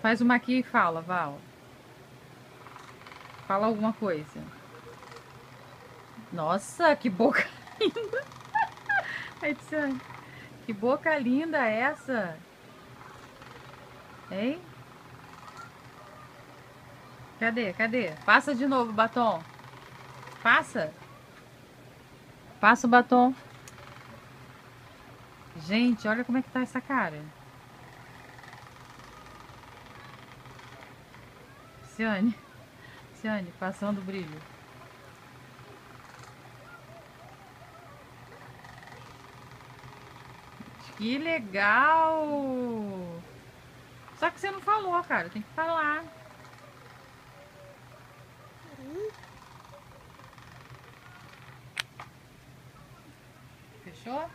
Faz uma aqui e fala, Val. Fala alguma coisa. Nossa, que boca linda. Edson, que boca linda essa. Hein? Cadê? Cadê? Passa de novo o batom. Passa. Passa o batom. Gente, olha como é que tá essa cara. Ciane. Ciane, passando o brilho. Que legal! Só que você não falou, cara. Tem que falar. Fechou?